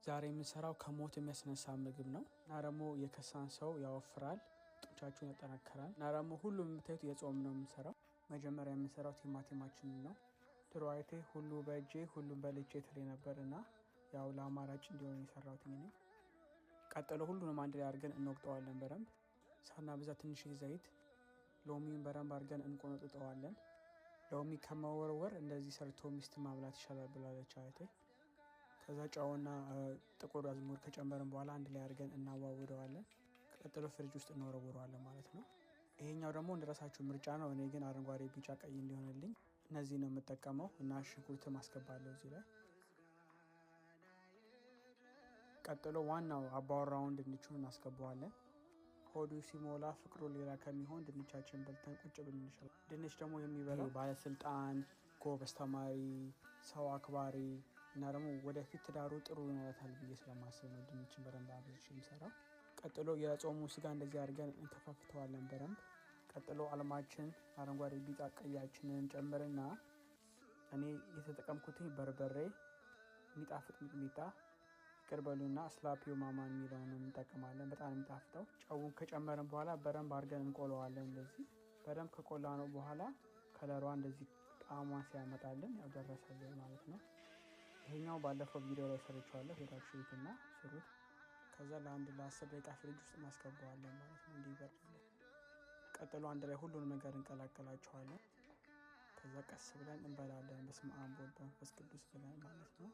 ዛሬ የምንሰራው ከሞት የሚያስነሳ ምግብ ነው እና ደግሞ የከሳን ሰው ያወፍራል፣ ጡንቻችሁን ያጠናክራል እና ደግሞ ሁሉም የምታዩት የጾም ነው የምንሰራው። መጀመሪያ የምንሰራው ቲማቲማችንን ነው። ድሮ አይቴ ሁሉ በእጄ ሁሉም በልጄ ትል ነበር እና ያው ለአማራጭ እንዲሆን የሰራሁት እኔ። ቀጥሎ ሁሉንም አንድ ላይ አድርገን እንወቅጠዋለን በደንብ ሳናበዛ ትንሽ ዘይት፣ ሎሚውን በደንብ አድርገን እንቆነጥጠዋለን። ሎሚ ከመወርወር እንደዚህ ሰርቶ ሚስት ማብላት ይሻላል ብላለች አያቴ። ከዛ ጨውና ጥቁር አዝሙድ ከጨመርን በኋላ አንድ ላይ አድርገን እናዋውደዋለን። ቀጥሎ ፍሪጅ ውስጥ እንወረውረዋለን ማለት ነው። ይሄኛው ደግሞ እንደራሳችሁ ምርጫ ነው። እኔ ግን አረንጓዴ፣ ቢጫ፣ ቀይ እንዲሆንልኝ እነዚህ ነው የምጠቀመው እና ሽንኩርትም አስገባለሁ እዚህ ላይ። ቀጥሎ ዋናው አባወራውን ድንቹን እናስገባዋለን። ሆዱ ሲሞላ ፍቅሩ ሌላ ከሚሆን ድንቻችን በልተን ቁጭ ብለን እንችላለን። ድንች ደግሞ የሚበላው ባለስልጣን፣ ጎበዝ ተማሪ፣ ሰው አክባሪ እና ደግሞ ወደፊት ትዳሩ ጥሩ ይኖራታል ብዬ ስለማስብ ነው ድንችን በደንብ አብዝቼ የምሰራው። ቀጥሎ የጾሙ ስጋ እንደዚህ አድርገን እንከፋፍተዋለን በደንብ። ቀጥሎ አልማችን አረንጓዴ፣ ቢጫ፣ ቀያችንን ጨምርና እኔ የተጠቀምኩትኝ በርበሬ፣ የሚጣፍጥ ሚጥሚጣ፣ ቅርበሉና ስላፒዮ ማማን የሚለውን እንጠቀማለን። በጣም የሚጣፍጠው። ጨውን ከጨመርን በኋላ በደንብ አድርገን እንቆለዋለን። እንደዚህ በደንብ ከቆላ ነው በኋላ ከለሯ እንደዚህ ጣዕሟን ሲያመጣልን ያው ደረሰልን ማለት ነው። ይሄኛው ባለፈው ቪዲዮ ላይ ሰርቻለሁ፣ ሄዳችሁ እዩትና ስሩት። ከዛ ለ10 ደቂቃ ፍሪጅ ውስጥ እናስገባዋለን ማለት ነው እንዲበርድልን። ቀጥሎ አንድ ላይ ሁሉንም ነገር እንቀላቀላቸዋለን። ከዛ ቀስ ብለን እንበላለን። በስመ አብ ወወልድ ወመንፈስ ቅዱስ ብለን ማለት ነው።